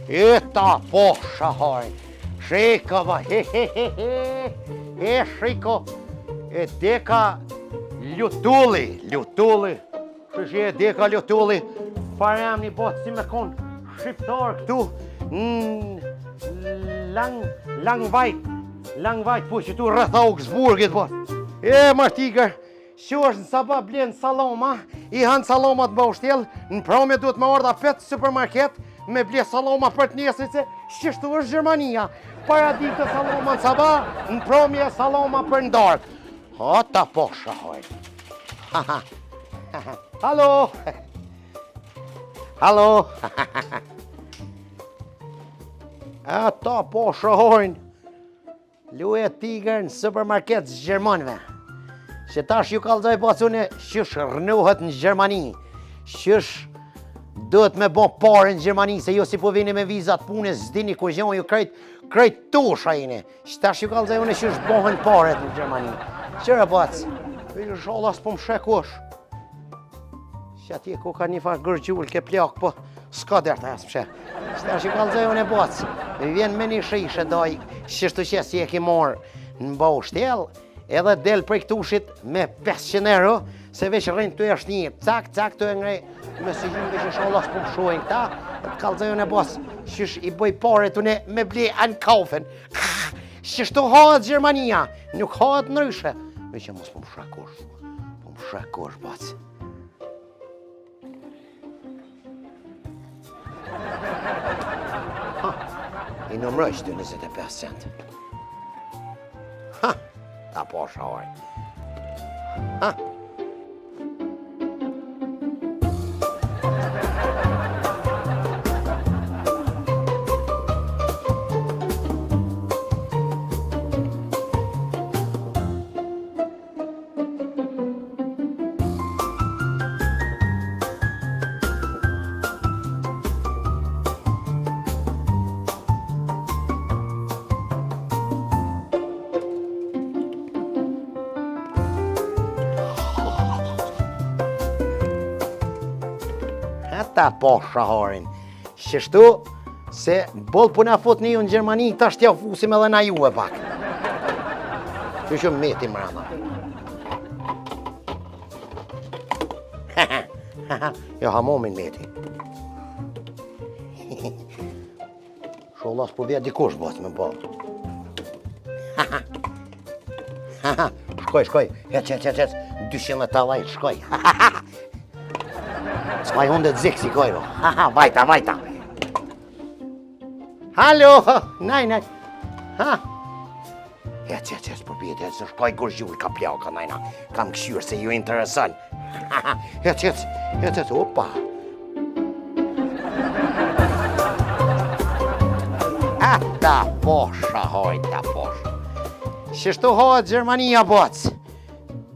Eta po shaharin. Shiko ba, shiko. E deka lutulli. Shë e deka lutulli. Parem një botë si me konë shqiptar këtu. Lang vajt po që tu rrëth Augsburgit botë. E martiger. Që është në sabah blenë saloma, i hanë salomat më ushtjel, në promje duhet me orda 5 supermarket, me ble saloma për të njësit se shqishtu është Gjermania. Para ditë saloma në sabah, në promje saloma për në darkë. O, ta po shahoj. Halo. Halo. Ata po shahojnë. Luje tiger në supermarket zë Gjermanve. Që tash ju kalzoj pasune qysh rënohet në Gjermani, qysh duhet me bo pare në Gjermani, se jo si po vini me vizat pune, zdini ku gjohën ju krejt tosha jini. Që tash ju kalzoj une qysh bohen paret në Gjermani. Qëra bac, shala s'po më shekush. Që atje ku ka një farë gërgjull ke plak, po s'ka derta jasë më shek. Që tash ju kalzoj une bac, vjen me një shishe daj, qështu që si e ki morë në bau shtel, edhe del prej këtushit me 500 euro, se veç rrinë të është një, cak të e ngrej, me si gjim veç inshallah s'po më shojnë këta, e të kalzojnë e bas, qysh i bëj pare të ne me ble ankaufen. Qështu hahet Gjermania, nuk hahet nëryshe. Me që mos po më shrekosh, bac. I nëmrëq të 25 cent. Ha! Ta po shahoj. Ha! Ta po shaharin. Qështu se bol puna fot një në Gjermani, ta shtja fusim edhe na ju e pak. Që shumë meti mrama. Jo hamomin meti. Sholas po vje dikush bot me bo. Shkoj, hec, 200 talaj, shkoj. S'maj hundet ziksi kojro. Vajta. Halo, nej. Hec, përpjet, se shkoj gërgjull ka pljaka, najna. Kam këshyrë se ju interesën. Hec, opa. Ta posha, ta posha. Qështu hohet Gjermania, boc?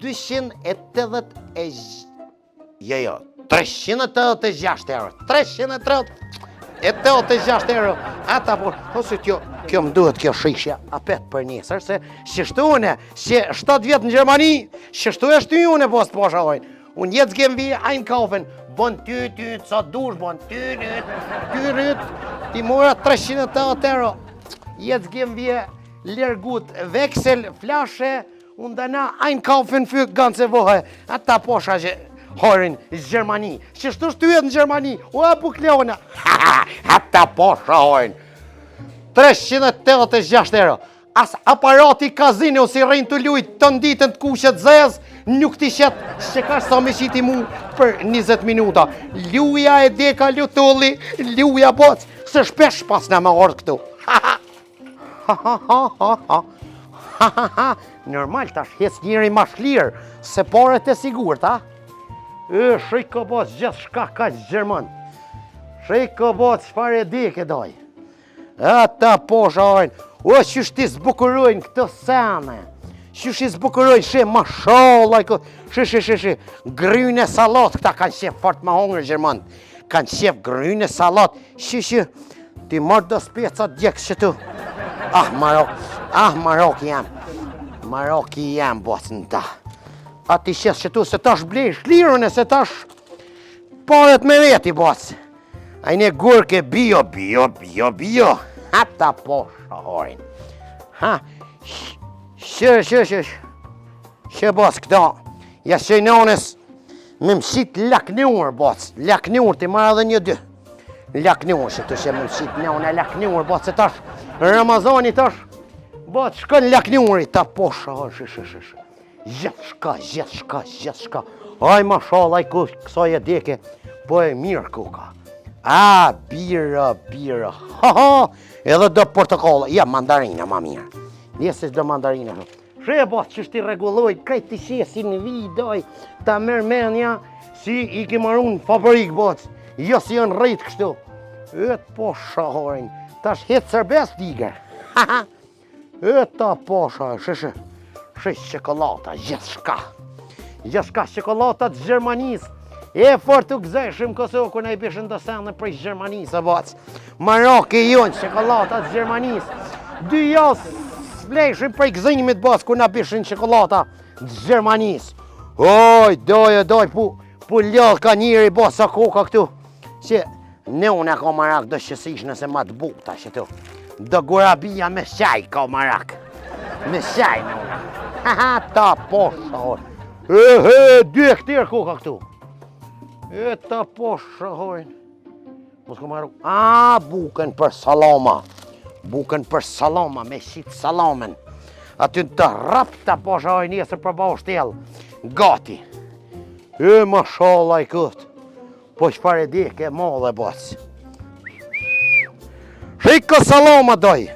386 euro. 386 euro. Ata po, ose kjo më duhet kjo shishja apet për njësër, se qështu une, që 7 vjetë në Gjermani, qështu eshtu ju une, bost po shahojnë. Unë jetë zgjem vi Einkaufen, bon ty, sa dush, bon ty, ti mora 380 euro. Jetë zgjem vi lërgut, veksel, flashe, unë dana Einkaufen fyk ganë se vohe. Ata po shahë horin Gjermani. Qështu shtyjet në Gjermani? O, bukleona. Ata po shahojnë. 386 euro. As aparati kazino si rrinë të lujt të nditën të kushet zez, nuk t'i shetë që ka sa me qiti mu për 20 minuta. Luja e deka lutulli, luja boc, se shpesh pas në më orë këtu. Normal tash hes njëri ma shlirë, se paret e sigur, ta? Shiko boc, gjithë shka ka Gjerman. Shiko boc, fare e dike doj. Ata po shahojnë. O, qështë ti zbukurojnë këtë sene. Qështë i zbukurojnë, shë, mashallah, shë, gryne salat, këta kanë qef fort ma hongër Gjerman. Kanë qef gryne salat, shë, ti marrë do specat djekës që tu. Maroki jam, boc në ta. Ati qes që tu, se tash blej shlirën e se tash paret me veti, boc. Eine Gurke bio. Hatta po shohorin. Ha, Shë bos këta, ja shëjnonës me mësit laknur, bos. Laknur, ti marrë dhe një dy. Laknur, që të shë me mësit nëune laknur, bos, se tash, Ramazani tash, bos, shkën laknuri, ta po shohor, Gjithë shka. Aj, mashallah, kësaj e deke, po e mirë kuka. A, bira, edhe do portokolla, ja, mandarina, ma mirë. Njësë do mandarina. Shë, bos, që shti regulloj, krejt të shesin në vidoj, ta mërë menja, si i ke marun fabrik, bos, jo si janë rritë kështu. Etë po shahorin, tash hetë sërbes tiger. Eta po shahorin, shë qokolata, gjithë shka qokolata të Gjermanisë. E fort të gëzeshëm Kosovë, kër i bishën të sene prej Gjermanisë, bos. Marok e jonë, qokolata të Gjermanisë. Dy jasë, fleshëm prej gëzimit, bos, kër i bishën qokolata të Gjermanisë. Oj, doj, pu ljallë ka njëri, bos, sa koka këtu. Që, ne unë e ka marak, do shësish nëse ma të buta, që tu. Do gurabia me shaj ka marak. Me shaj në unë. Ta posha, oj. Dy e këtirë koka këtu. Ta posha, oj. Mos ka maru. Buken për salama. Buken për salama, me shqit salamen. Aty në të rap ta posha, oj, njësër për bau shtel. Gati. Mashallah i këtë. Po që pare dike, modhe, bos. Shikë salama doj.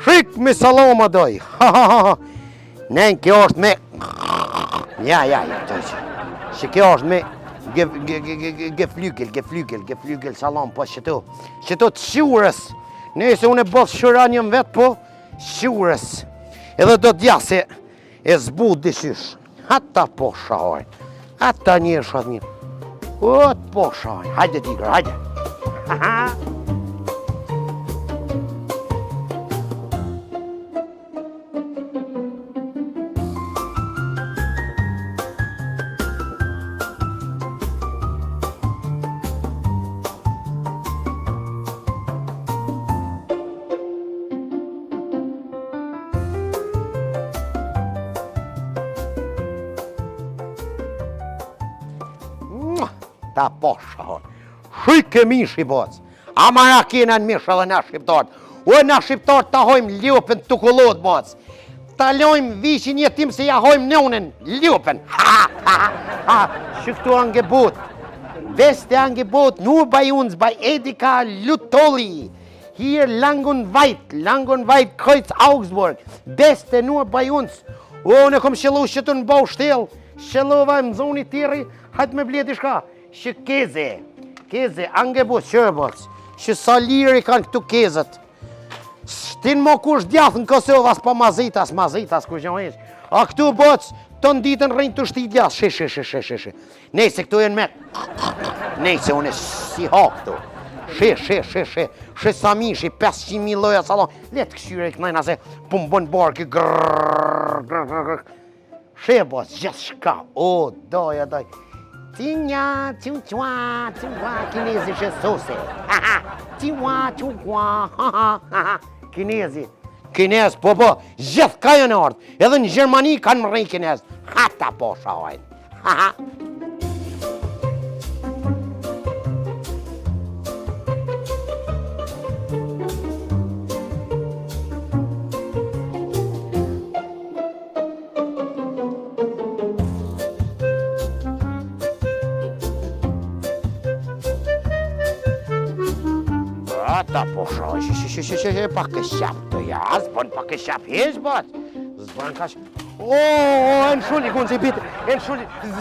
Shikë me salama doj. Nen, kjo është me... Ja, që kjo është me... Geflygel salam, po që të shurës. Nëse unë e bos shura njëm vetë, po shurës. Edhe do t'ja se e zbut dishysh. Ata po shahoj. Ata njërë shatë mirë. O, po shahoj. Hajde tigër, hajde. Ta posha, hon. Shike mishi, boc. Amara kena në misha dhe na shqiptarët. O, na shqiptarët ta hojmë ljupën të kullot, boc. Ta lojmë vishin jetim se ja hojmë nëunen ljupën. Që këtu angebot. Veste angebot, nur bei uns, bei Edeka Lutoli. Hier lang und weit, Kreuz Augsburg. Beste nur bei uns. O, në kom shëllu që të në bau shtel. Shëllova më zoni tiri, hajtë me bledi shka. Që keze, angebot, qërbos, që sa liri kanë këtu kezët. Shtin mo kush djathë në Kosovë, as pa mazitas, ku që më ishë. A këtu boc, të në ditën rrinjë të shti djathë, shi. Nese këtu e në me, nese unë e si ha këtu. Shi sa mishi, 500.000 loja salon. Letë këshyre i kënajna se pëm bën barki, grrrr. Shi boc, gjithë shka, o, doj. Tinja, qua, kinezi që sose. Tinja, kinezi. Kinez, po, gjithë ka janë ardhë. Edhe në Gjermani kanë më rejnë kinez. Hata po shahojnë. Ata po shoj, pak e shap të ja, zbën pak e shap, bot. Zbën ka shap. O, Entschuldigung, Sie bitte,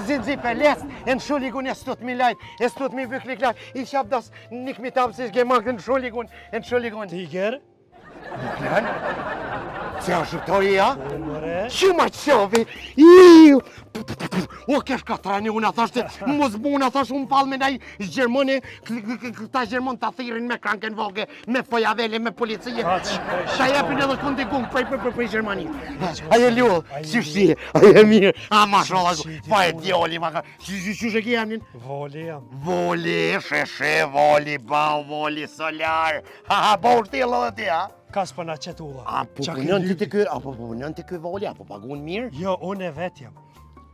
sind Sie verletzt? Entschuldigung, es tut mir leid, es tut mir wirklich leid. Ich hab das nicht mit Absicht gemacht, Entschuldigung. Tiger? Tiger? Qa shqiptari, ja? More? Që ma qovi? Iu! O, kesh ka trani, unë a thashtë, mos bu, unë a thashtë, unë falë me nej Gjermoni, këta Gjermon të thirin me kranken vogë, me fojavele, me policie. Ta jepin edhe kundigun për Gjermani. Aje ljullë, që shi, aje mirë, a ma sholla, pa e djoli, ma ka, që shë ki emnin? Voli jam. Voli, sheshe, voli, bau, voli, solar, ha, bau shtjelë edhe ti, ha? Kas për na qetulla. A po punën ti të kë, apo punën ti kë voli, apo pagun mirë? Jo, unë e vet jam.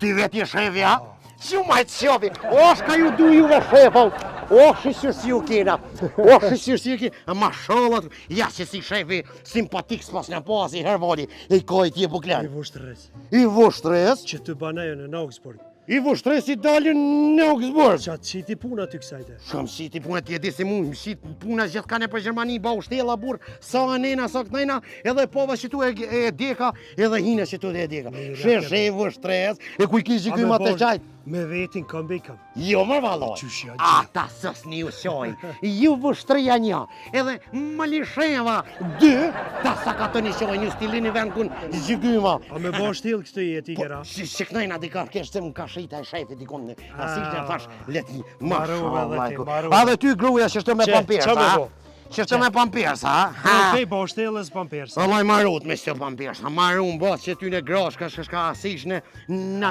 Ti vetë je shefi, ha? Që majtë shefi? O, shka ju du juve shefa? O, shishër si ju kena. O, shishër si ju kena. Ma shollat, ja që si shefi simpatik s'pas në pasi, her voli. E i kojt je buklen. I vushtres. I vushtres? Që të banajo në Augsburg. I vushtres i dalin në Augsburg. Qa të qiti puna ty kësajte. Shkam shiti puna ti e di se mu, shit puna gjithë kane për Gjermani, ba u shtela burë, sa anena, sa këtnajna, edhe pova që tu e deka, edhe hine që tu e deka. Sheshe i vushtres, e kuj kish gjikuj ma të qajt. Me vetin kam bikam. Jo më valoj, Qyshja ata sës një ushoj, ju vështëria një, edhe më lisheva dy, ta sa ka të një shoj, një stilini vend kun zgjygyma. A me bo shtil kështë jeti kera? Që kënajna di ka kesh se më ka shita e shefit i konë, asishtë e thash, leti, ma Maru edhe ti, maru. A dhe ty gruja që shtë me pampers, qa me ha? bo? Që shtë me pampers, ha? Okej, bo shtilës pampers. Allaj marut me shtë pampers, ha marun bot që ty në grosh, ka shka asish në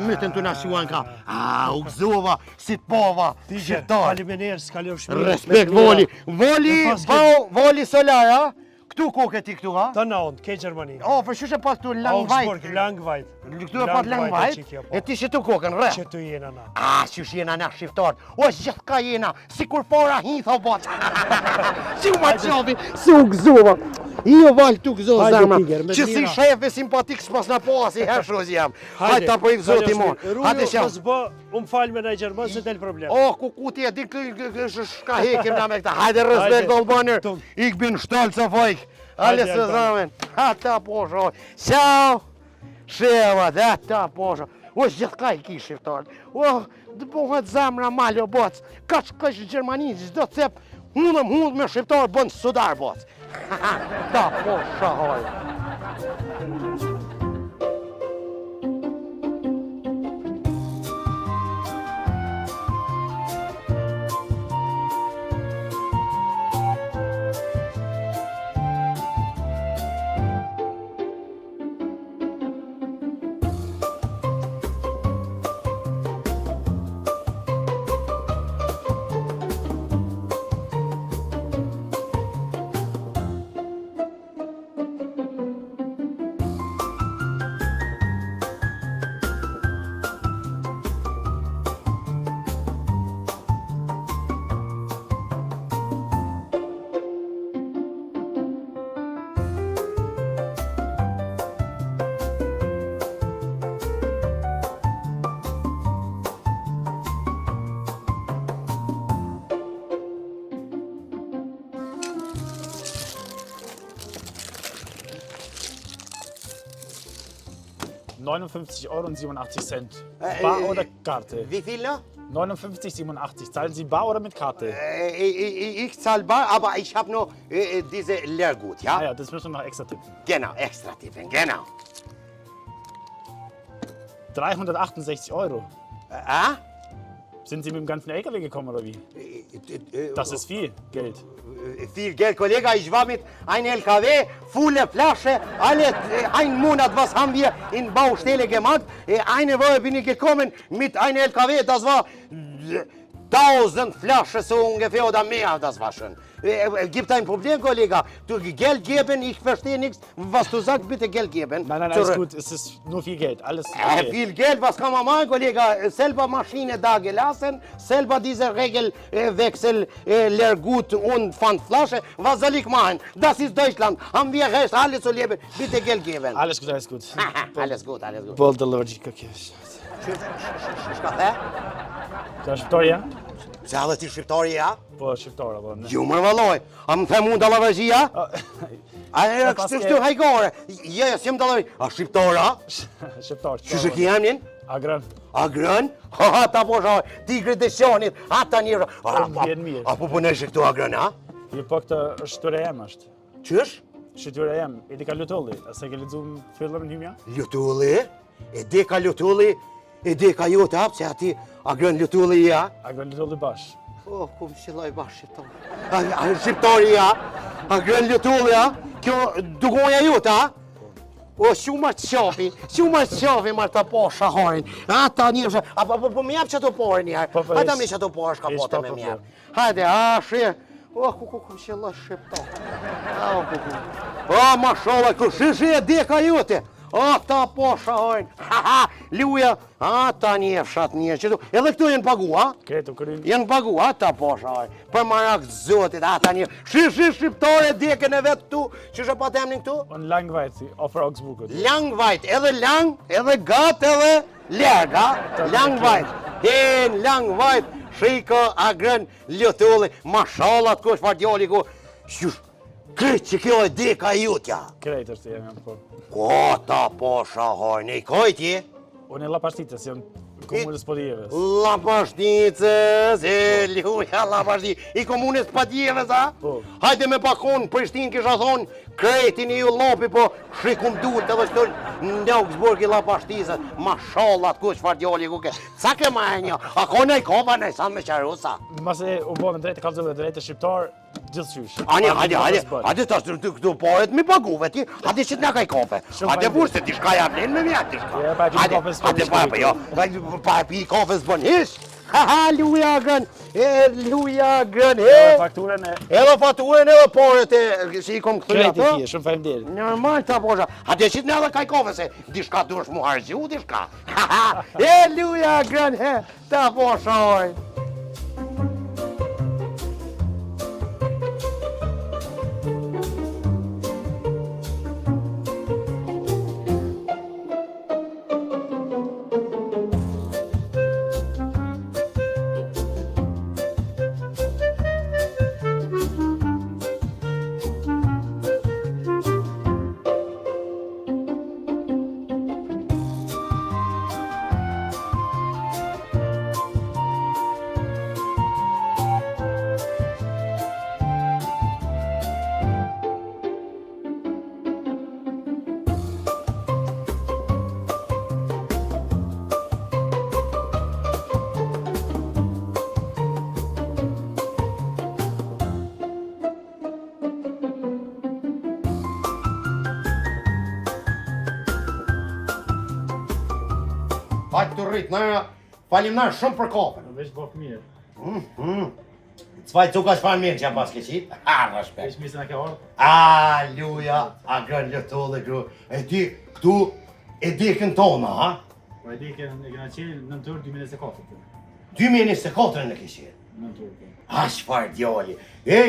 mytën të në shuan ka. A, u gzova, si pova, shqiptar. Alimener, s'ka lëv shmirë. Respekt voli, voli solar, ha? Këtu koke ti këtu, ha? Ta naund, ke Gjermani. O, për shushe pas këtu Langvajt. Augsburg, Langvajt. Këtu e pas Langvajt, e ti që tu koken, re? Që tu jena na. A, që jena na shqiptar, o, gjithë ka jena, si kur fora hitha o bot. Si u ma qovi, si u gzova. I o val tu gzo Hajde, zama, tiger, me që si zira. shefe simpatik s'pas në pasi, her shozi jam. Hajde ta për i gzo ti mon. Hajde Rujo, sham. mos bë, unë falë me në Gjerman se del problem. O, ku ti e di shka hekim na me këta. Hajde respekt Albanër, tung. ik bin shtolë të fojk. Ale Hajde, se Alban. zamen, ata po shoj. Ciao, sheva, dhe ata po shoj. O, gjithë ka i ki shqiptarët. O, të bëhet zamra malë o boc. Ka që Gjermani, gjithë të cep, hundëm me shqiptarë bënë sudar boc. Ta po shoj. €59,87. Bar oder Karte? Wie viel noch? 59,87. Zahlen Sie bar oder mit Karte? Ich zahl bar, aber ich habe noch diese Leergut, ja? Ah ja, das müssen wir noch extra tippen. Genau, extra tippen, genau. €368. Ah? Sind Sie mit dem ganzen LKW gekommen oder wie? Das ist viel Geld. Viel Geld, Kollege. Ich war mit einem LKW, volle Flasche, einen Monat, was haben wir in Baustelle gemacht. Eine Woche bin ich gekommen mit einem LKW, das war 1000 Flaschen so ungefähr oder mehr, das war schon. Gibt ein Problem, Kollege. Du Geld geben, ich verstehe nichts. Was du sagst, bitte Geld geben. Nein, alles gut. Es ist nur viel Geld. Alles okay. Viel Geld, was kann man machen, Kollege? Selber Maschine da gelassen, selber diese Regelwechsel, Leergut und Pfandflasche. Was soll ich machen? Das ist Deutschland. Haben wir Recht, alle zu leben. Bitte Geld geben. Alles gut, alles gut. Alles gut, alles gut. Bol delivery okay. Shkafe? Ka shqiptar ja? Se edhe ti shqiptari, ja? Po shqiptar apo ne. Ju më valloj, a më them unë dallavëzhia? A e kështu shtu hajgore? Jo, s'jam dallavëzhi. A shqiptara? Shqiptar. Që ki emnin? Agran. Agrën? Ha, ta po shoj, tigri të shonit, ata njërë. Vjen mirë. Apo punesh këtu agrën, ha? Jo po këtë është shtyre jam është. Qysh? Shqytyra jem, e di ka Lutolli, a se ke lexuar fillën hymja? Lutulli, e di ka Lutulli, e di ka jote hapë, se ati agrën Lutulli ja. Agron Lutolli bash. Oh, ku më shilloj bash shqiptar. A shqiptari ja, agrën Lutulli ja, kjo dugoja jote, ha? O, shumë të qafi ma të po shaharin. Ata njëshë, po më jap që të porë njëherë. Po, Ata ish. mi që të porë shka Ish, pote po, me po, mjerë. Hajde, shë. O, ku më shilloj shqiptar. O, ma shola, shi e deka jote. Ata po shaharin. Luja, ata njefshat njërë që tu. Edhe këtu jenë pagu, ha? Kretu kërin. Jenë pagu, ata po shaharin. Për marak zotit, ata njërë. Shi shqiptare deken e vetë këtu, që shë pa temnin këtu? On lang vajtë, ofër Augsburgut. Lang vajt, edhe lang, edhe gat, edhe lerg, ha? Lang vajt. Hen, lang vajt, shiko, agrën, Lutulli, mashallat, ku është partjoli, ku... Shush, këtë që kjo e deka jutja. Krejt është jam, po. Ko ta po shahojnë, i kojtje? Unë e Lapashtitës, jam komunës Podjeves. Lapashticës, e luja Lapashticës, i komunës Podjeves, ha? Po. Hajde me pakon, Prishtinë kisha thonë, kretin i ju lopi, po shikum dult edhe shtën në Augsburg i Lapashticës, mashallat, ku që djali ku ke, ca ke ma e një, a kone i kopa në i sanë me qarusa. Mase u bo me drejtë kalzove, drejtë shqiptar, gjithësysh. Hajde tash këtu pohet mi paguve ti, hajde që t'na kaj kofe. Hajde bush se ti shka ja vlen me mjatë ti shka. Ja, pa e pi kofe s'bën Hajde hiç pa, këtu. jo, pa e pi kofe s'bën hish. Luja gën, luja gën, Fakturën e edhe faturën edhe poret e, si i kom këthuja krejtë të. tje, shumë faleminderit. Normal ta posha, hajde që t'na edhe kaj kofe se dishka dush mu hargju, dishka. Luja gën, ta posha oj. Hajtë të rritë, nëra, falimnar shumë për kopën. Veç bëf mirë. Cvaj cuka që fa mirë që jam pas keqit? Respekt. Veç mirë se na ke ardhur. Luja, agrën Lutulli, gru. E ti, këtu, e dikën tona, ha? Po e di që e kena qenë në nëntor 2024. 2024 në kishit. Nëntor. Çfarë djali.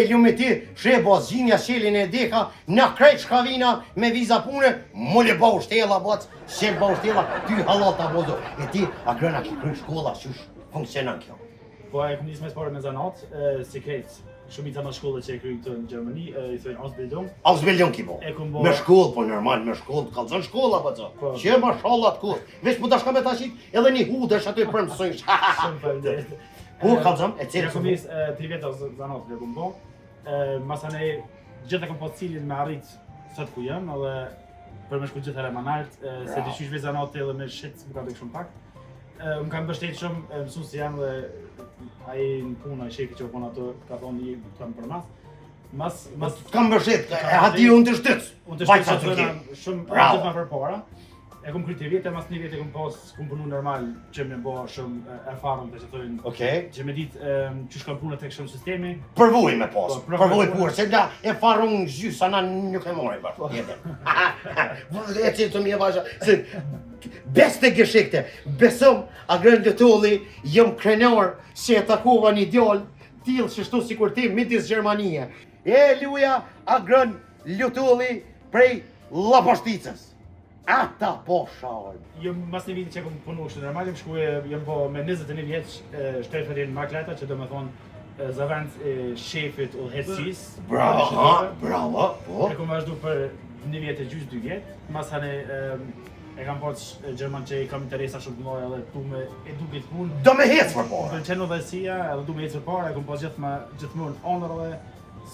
Lume ti, shebo zgjinja shelin e deka, në krejt shkavina me viza pune, mule ba ushtela, bac, shep ba ushtela, ty halal ta bozo. E ti, agrëna ki kryn shkolla, qysh funksionan kjo? Po e nis me spore me zanat, sekret. Shumica në shkollë që e kryjnë këtë në Gjermani, i thojnë Ausbildung. Ausbildung ki bo. E kom bo. Me shkollë, po normal, me shkollë, kalzon shkolla, po co. Po. Që mashallah të kur. Veç mu dashka me tashit, edhe një hudesh aty për mësojsh. Shumë faleminderit. Ku kalzon, e cilë Ja kom nis 3 veta zanat që kom bo. Masane gjithë e kom po cilin me arrit sot ku jam, edhe për me shku gjithë herë më nalt, se di qysh zanat edhe me shit më ka tek shumë pak. Më kam mbështet shumë mësues jam dhe ai në punë, shefi që u puna ato, ka thonë i kam për mas. Kam bështet, e hati unë të shtyc. Unë të Vajtë sa shtetës të të ki. shumë Bravo. gjithë më përpara. E kom kryt 3 vite, mas 1 vite kom punu normal që me bo shumë erfarën të që thojnë. Okej. Që me ditë që shkam punë tek shumë sistemi. Përvoj me pas, Po, përvoj përvoj. pur, se nga e farun gjysë, sa na nuk e mori bërë, jetën. E cilë të mje vasha, se beste gëshikte, besom, agrën Lutulli, jëm krenar, që e takova një djallë, tilë shështu si kur ti, midis Gjermanie. Luja, agrën Lutulli prej Lapashticës. Ata po shaon. Jëm mas 1 viti që kom punu kështë normal, jëm po me 21 vjeç shtetërin makleta, që do me thonë zavend shefit udhëheqësis. Bravo, ha, bravo, po. E kom vazhdu për 1 vjet e gjysë 2 vjet, mas hane e kam poq Gjerman që i kam interesa shumë të mëdha edhe tu me edukit punë. Do me hecë për Më por. pëlqen udhëheqësia edhe du me ecë përpara, e kom poq gjithmonë honor edhe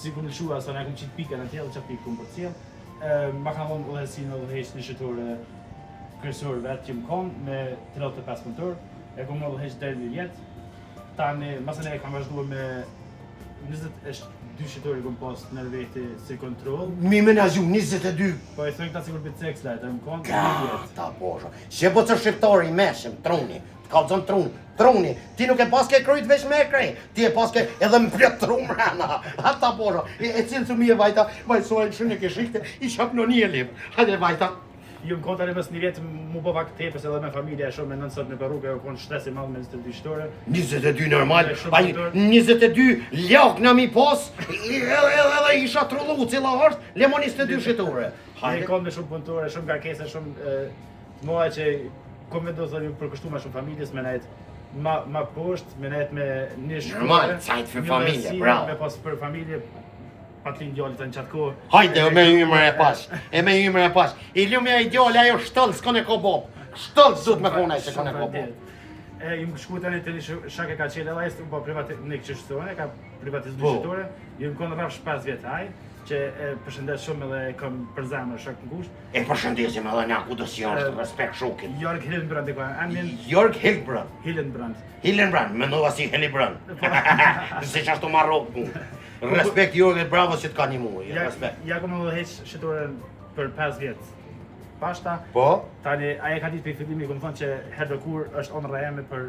si kom lëshua, sa ne kom qitë pika në tjellë, që pikë kom për cilë. ma kanë dhënë udhëheqësinë udhëheq një shitore kryesor vetë që më konë me 35 punëtor, e kom udhëheq deri në jetë. Tani, masën e kam vazhduar me 22 shitore kom pas në vete si kontrol. Mi menaxhu 22. Po e thënë këta sikur për seks lajtë, më konë Ka, në jetë. ta posha. Që po të shqiptari i meshëm, truni. Ka zonë truni. Ti nuk e paske krujt veç me krej. Ti e paske edhe më plët trum rana. Ata posha. E cilë të mi e vajta, vajtësojnë shënë e keshikte, i shap në një lim. Hajde vajta. Ju më konë tani mës një vjetë mu po pak tepës edhe me familje e shumë me 9 sot në rrugë, e konë shtres i madhë me 22 shitore. 22 normal, Shumë ai motor. 22 lak na mi pas, edhe isha trullu cila është, lemon 22 shitore. Ne konë me shumë punëtore, shumë garkese, shumë moa që kom me do të ju përkushtu ma shumë familjes, me nejt ma poshtë, me nejt me një shkore. Normal, cajt për familje, bravo. Me pas për familje, patlin djallit të në qatë kohë. Hajde, me ymër e pash, I lumja i djali ajo shtëllë s'kon e ko bob. Shtëllë zut me kona se kon e ko bob. Ju më shku tani të një shak e ka qelë edhe ajës, po në këtë qështore, ka privatizu Po. qështore, ju më konë rrafsh 5 vjetë aj, që e përshëndet shumë edhe e kam për zemër shak në gusht. E përshëndesim edhe na ku do si është, respekt shukit. Jörg Hillenbrand e kojnë, Amin Jörg Hillenbrand. Hillenbrand. Mendova si Hillenbrand. Se që ashtu marrok punë. Respekt Jörg, bravo që t'ka një mu, respekt. Ja kom edhe heq shëtoren për 5 vjetë. Pashta, Po? tani aje ka ditë për fillimi, kom thonë që herë kur është onëra jeme për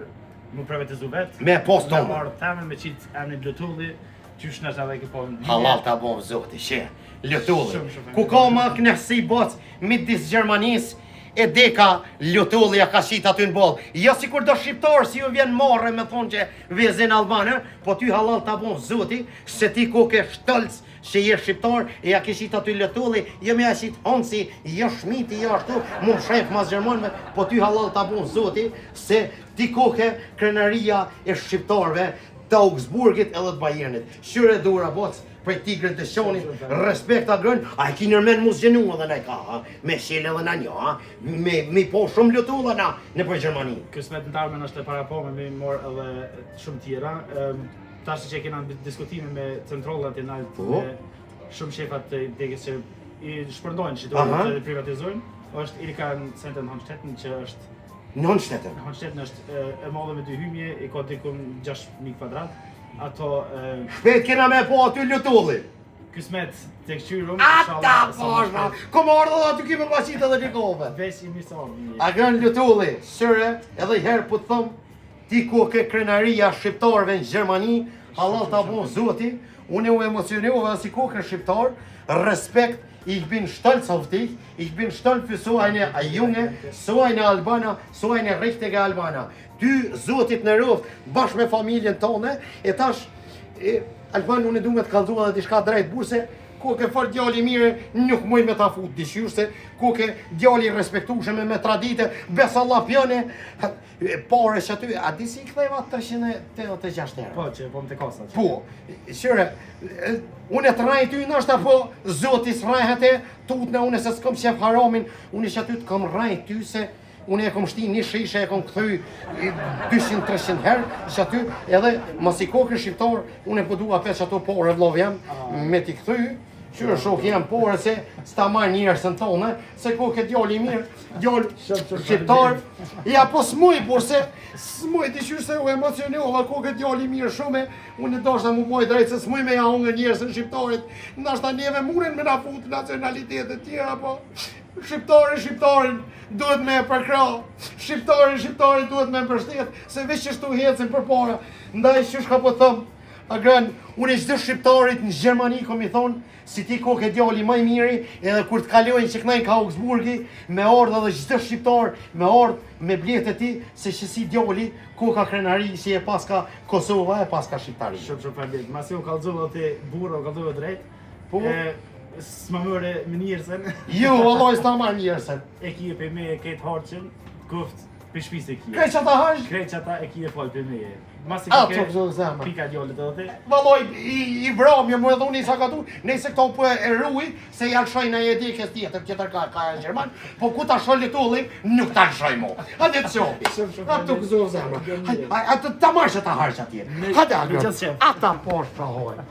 mu privatizu vetë. Me post Me tonë. marrë temën me qitë emnin Lutulli, qysh nështë edhe këpo në Halal ta bom zoti, she. Lutulli. Shumë. Ku ka ma knesi boc midis Gjermanis e deka Lutulli ja ka shit aty në boll. Jo si kur do shqiptar si ju vjen marrë me thonë që vezin albanë, po ty halal ta bom zoti, se ti ku ke shtëlc që je shqiptar, e ja ke shit aty Lutulli, jo me ja shit Honsi, jo Shmiti, jo ashtu, mu më shef mas Gjermanëve, po ty halal ta bom zoti, se ti ku ke krenaria e shqiptarve të Augsburgit edhe të Bayernit. Shyre dura boc, prej Tigrit të Shonit, respekt a grën, a e ki nërmen mu zgjenu edhe na i ka, ha? Me shile edhe na një, ha? Mi po shumë Lutulla na në për Gjermani. Kësmet në tarmen është e para po me morë edhe shumë tjera. Tash që kena diskutime me centrallat e nalt, Po. me shumë shefat të degës që i shpërndojnë që Aha. të privatizojnë, është Erika Centen Honstetten që është Non shtetën. Honstetten është e madhe me 2 hymje, i ka dikum 6.000 kvadrat. Ato Shpet kena me po aty Lutulli. kësmet të këqyrum, Ata poshma, kom ardhë dhe aty kime pasit edhe një kove. Vesh i misë A grën Lutulli, sëre, edhe i herë po të thëmë, ti ku ke krenaria shqiptarve në Gjermani, halal ta bon zoti, unë u emocionova si ku ke shqiptar, respekt, ich bin stolz auf dich, ich bin stolz für so eine junge, so eine Albana, so eine richtige Albana. Ty zotit në roft, bashkë me familjen tonë, e tash, Alban unë du me të kallzua dhe diçka drejt burse, ku ke fort djali mire, nuk muj me ta fut dishyrë se, ku ke djali respektushme me tradite, besalla pjone, pare që aty, a di si i ktheva 386 euro? Po, që po më të kasa. Po, shyre, unë e të rajt ty nështë apo zotis rajhet e, tutne unë se s'kom qef haramin, unë që aty të kom rajt ty se, unë e kom shti një shishe, e kom këthy 200-300 herë, që aty edhe mas i kokë shqiptar, unë e po dua pesh ato pore vlov jam, me t'i këthy, qërë shok jam pore se s'ta marrë njerësën tonë, se kokë djali mirë, djali shqiptar, ja po s'muj, por se s'muj t'i qyrë se u emocionova, kokë djali mirë shume, unë e dashta mu poj drejtë se s'muj me ja unë njerësën shqiptarit, ndashta njeve muren me na fut nacionalitetet tjera, po Shqiptarin duhet me e përkra, Shqiptarin duhet me e përshtet, se veç që shtu hecin për para, ndaj që shka po thëmë, a gran, unë e qdo shqiptarit në Gjermani, kom i thonë, si ti ko ke djali maj miri, edhe kur të kalojnë që kënajnë ka Augsburgi, me ardhë edhe qdo shqiptar, me ardhë me bletë ti, se që si djali, ko ka krenari, si e paska Kosova, e paska Shqiptari. Shumë përmbet. Masi u kallzova te burra, u kallzova drejt. Po? S'ma mëre më njërësen. Jo, vallaj s'ta marrë njerësen. E kije për me e ketë harqen, guft për shpis e kije. Krej që ta hajsh? Krejt që ata e kije falë për me e. Masi A, ke të këzo zemë. pika djallit edhe te. Valoj, i vram, jo më edhe unë i sa ka tu, nëse këto po e rruj, se ja lëshoj në jedikës tjetër ka e Gjerman, po ku ta shoj Lutulli, nuk ta lëshoj mo. Hajde të qopi. A të këzo zemë. A të ta marrë që ta harë që atje. Hajde, Në qësë qef. ata poshtë pra hojë.